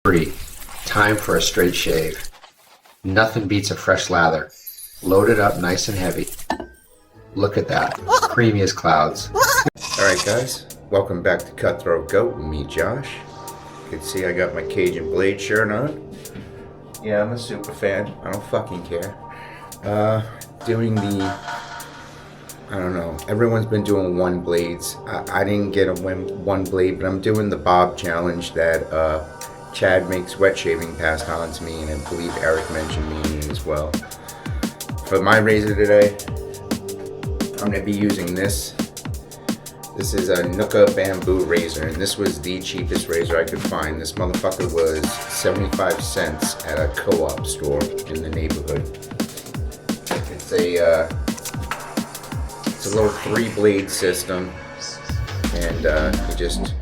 Free. Time for a straight shave. Nothing beats a fresh lather. Load it up nice and heavy. Look at that. Creamy as clouds. Alright guys, welcome back to Cutthroat Goat with me, Josh. You can see I got my Cajun Blade shirt on. Yeah, I'm a super fan. I don't fucking care. Doing the... I don't know. Everyone's been doing one blades. I didn't get a one blade, but I'm doing the Bob challenge that Chad makes wet shaving passed on to me, and I believe Eric mentioned me as well. For my razor today, I'm going to be using this. This is a Nuka bamboo razor, and this was the cheapest razor I could find. This motherfucker was 75 cents at a co-op store in the neighborhood. It's a little 3-blade system, and you just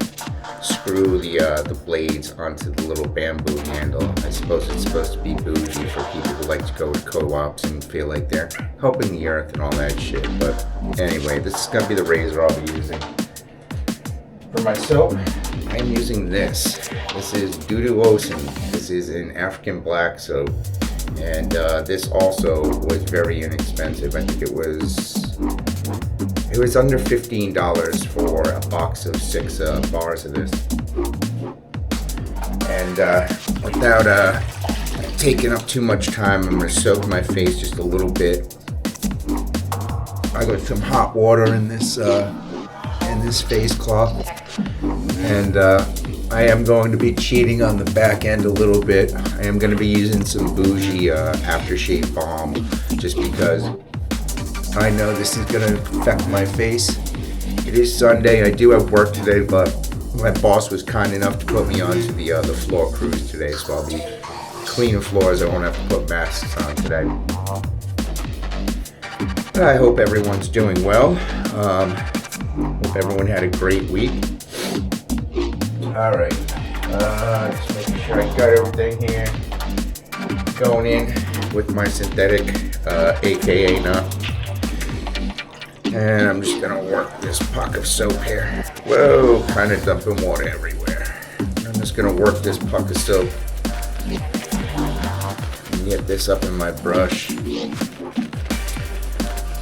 screw the blades onto the little bamboo handle. I suppose it's supposed to be bougie for people who like to go to co-ops and feel like they're helping the earth and all that shit. But anyway, this is gonna be the razor I'll be using. For my soap, I'm using this. This is Dudu Ocean. This is an African black soap, and this also was very inexpensive. I think it was under $15 for a box of 6 bars of this. And without taking up too much time, I'm going to soak my face just a little bit. I got some hot water in this face cloth, and I am going to be cheating on the back end a little bit. I am going to be using some bougie aftershave balm, just because I know this is going to affect my face. It is Sunday. I do have work today, but my boss was kind enough to put me onto the floor crews today, so I'll be cleaning floors. I won't have to put masks on today. But I hope everyone's doing well. Hope everyone had a great week. Alright, just making sure I got everything here. Going in with my synthetic, aka nut. And I'm just gonna work this puck of soap here. Whoa, kind of dumping water everywhere. I'm just gonna work this puck of soap. And get this up in my brush.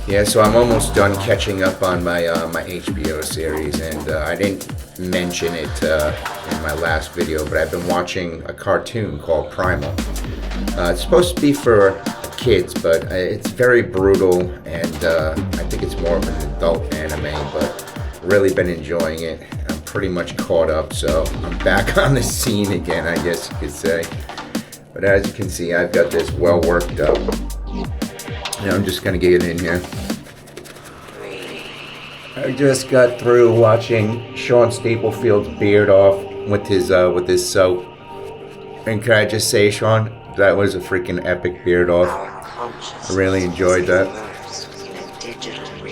Yeah, so I'm almost done catching up on my my HBO series, and I didn't mention it in my last video, but I've been watching a cartoon called Primal. It's supposed to be for kids, but it's very brutal, and I think it's more of an adult anime, but really been enjoying it. I'm pretty much caught up, so I'm back on the scene again, I guess you could say. But as you can see, I've got this well worked up. And I'm just gonna get it in here. I just got through watching Sean Staplefield's beard off with his soap. And can I just say, Sean, that was a freaking epic beard off. I really enjoyed that.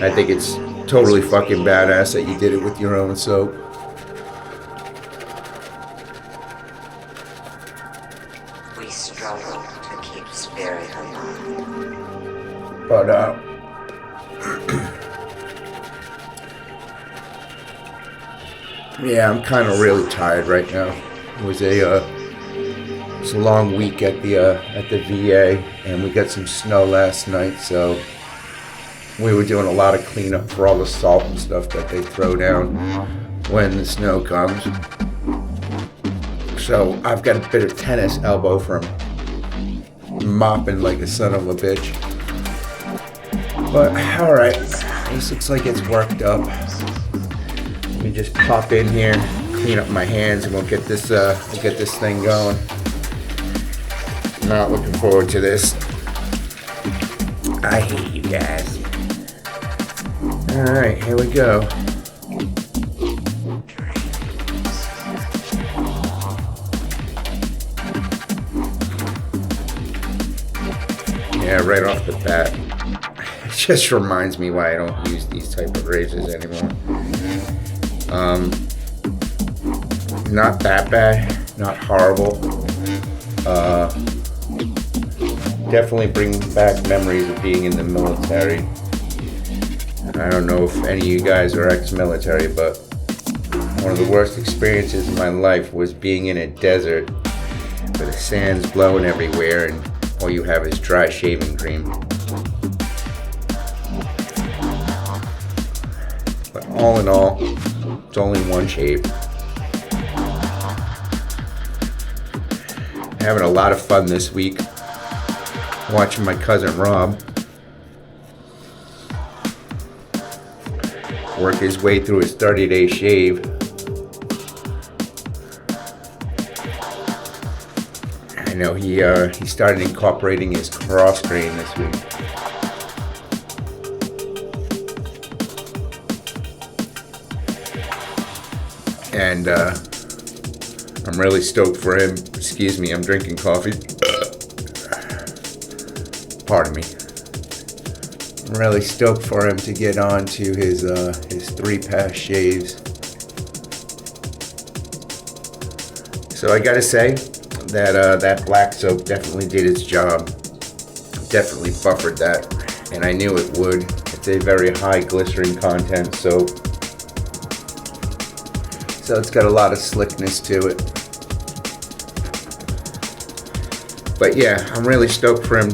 I think it's totally fucking badass that you did it with your own soap. We struggle to keep spirit alive. But yeah, I'm kind of really tired right now. It was a long week at the VA, and we got some snow last night, so we were doing a lot of cleanup for all the salt and stuff that they throw down when the snow comes. So I've got a bit of tennis elbow from mopping like a son of a bitch. But alright, this looks like it's worked up. Let me just pop in here, clean up my hands, and we'll get this thing going. Not looking forward to this. I hate you guys. Alright, here we go. Yeah, right off the bat. It just reminds me why I don't use these type of razors anymore. Not that bad, not horrible. Definitely brings back memories of being in the military. I don't know if any of you guys are ex-military, but one of the worst experiences in my life was being in a desert where the sand's blowing everywhere and all you have is dry shaving cream. But all in all, it's only one shave. Having a lot of fun this week watching my cousin Rob work his way through his 30-day shave. I know he started incorporating his cross grain this week. And I'm really stoked for him. Excuse me, I'm drinking coffee. Pardon me. I'm really stoked for him to get on to his 3-pass shaves. So I gotta say that that black soap definitely did its job. Definitely buffered that, and I knew it would. It's a very high glycerin content soap, so it's got a lot of slickness to it. But yeah, I'm really stoked for him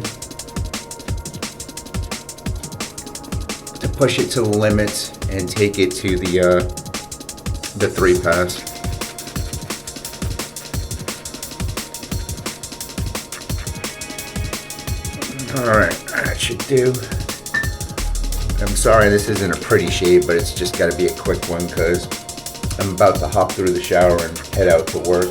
to push it to the limits and take it to the 3-pass. Alright, that should do. I'm sorry this isn't a pretty shave, but it's just got to be a quick one because I'm about to hop through the shower and head out to work.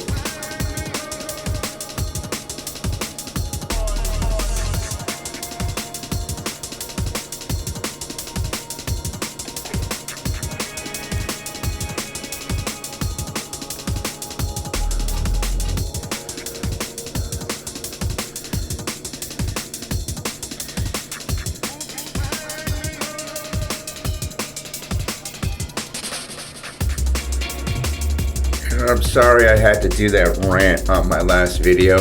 I'm sorry I had to do that rant on my last video.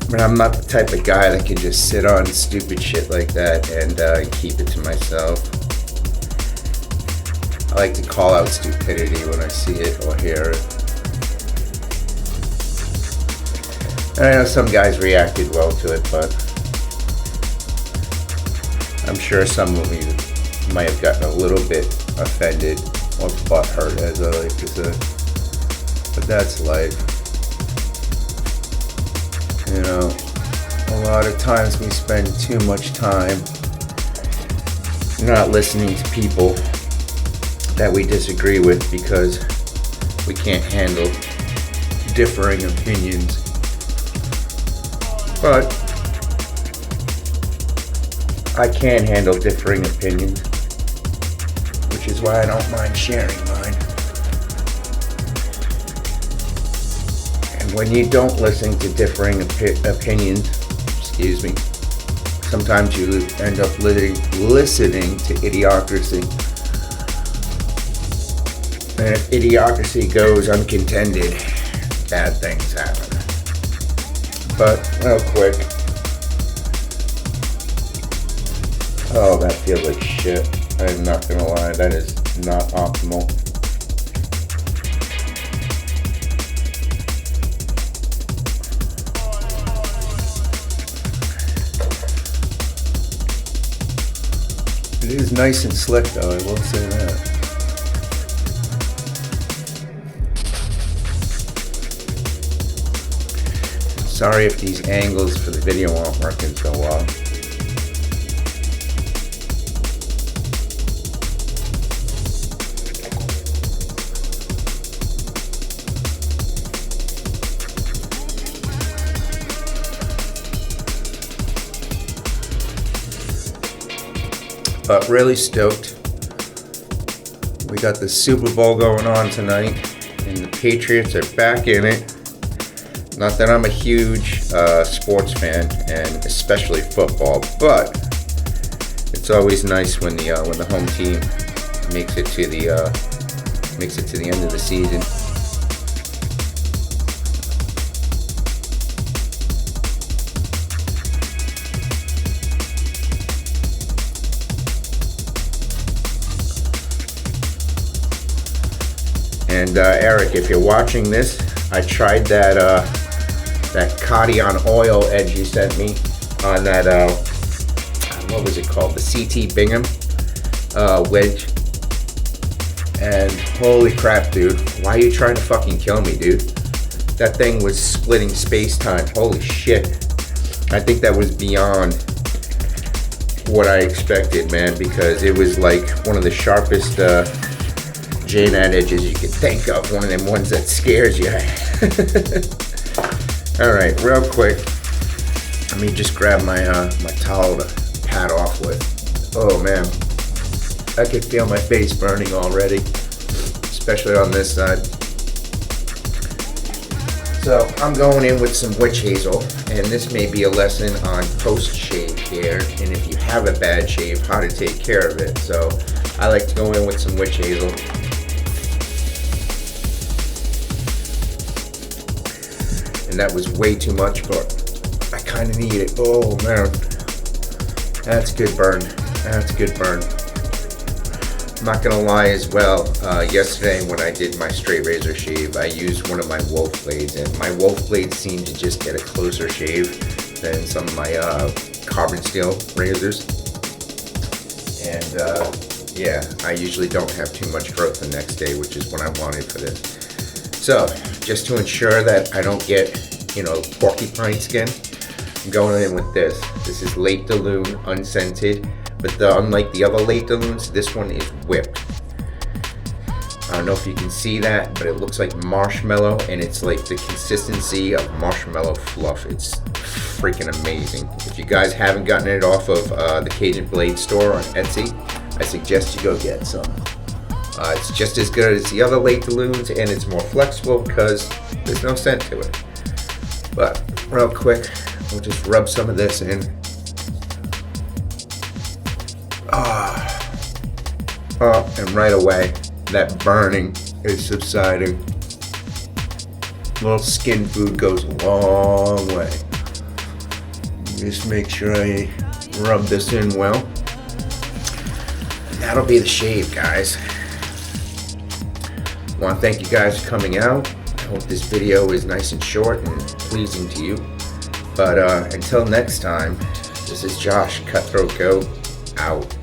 But I'm not the type of guy that can just sit on stupid shit like that and keep it to myself. I like to call out stupidity when I see it or hear it. And I know some guys reacted well to it, but I'm sure some of you might have gotten a little bit offended or butthurt, as I like to say. But that's life. You know, a lot of times we spend too much time not listening to people that we disagree with because we can't handle differing opinions. But I can handle differing opinions, which is why I don't mind sharing mine. And when you don't listen to differing opinions, sometimes you end up listening to idiocracy. And if idiocracy goes uncontended, bad things happen. But real quick, oh, that feels like shit. I'm not gonna lie, that is not optimal. It is nice and slick though, I will say that. Sorry if these angles for the video aren't working so well. But really stoked. We got the Super Bowl going on tonight, and the Patriots are back in it. Not that I'm a huge sports fan, and especially football, but it's always nice when the home team makes it to the end of the season. And Eric, if you're watching this, I tried that Cardion oil edge you sent me on that, what was it called? The CT Bingham wedge. And holy crap, dude. Why are you trying to fucking kill me, dude? That thing was splitting space-time. Holy shit. I think that was beyond what I expected, man, because it was like one of the sharpest JNAD edges you could think of. One of them ones that scares you. Alright, real quick. Let me just grab my my towel to pat off with. Oh man. I could feel my face burning already. Especially on this side. So I'm going in with some witch hazel, and this may be a lesson on post-shave care, and if you have a bad shave, how to take care of it. So I like to go in with some witch hazel. And that was way too much, but I kind of need it. Oh man, that's a good burn. That's a good burn. I'm not gonna lie as well, yesterday when I did my straight razor shave, I used one of my wolf blades, and my wolf blades seem to just get a closer shave than some of my carbon steel razors. And yeah, I usually don't have too much growth the next day, which is what I wanted for this. So, just to ensure that I don't get, you know, porcupine skin, I'm going in with this. This is Late Daloon unscented. But unlike the other Late Daloons, this one is whipped. I don't know if you can see that, but it looks like marshmallow, and it's like the consistency of marshmallow fluff. It's freaking amazing. If you guys haven't gotten it off of the Cajun Blade store on Etsy, I suggest you go get some. It's just as good as the other Late Daloons, and it's more flexible because there's no scent to it. But real quick, we'll just rub some of this in. And right away, that burning is subsiding. A little skin food goes a long way. Just make sure I rub this in well. And that'll be the shave, guys. I want to thank you guys for coming out. I hope this video is nice and short and pleasing to you. But until next time, this is Josh, Cutthroat Goat, out.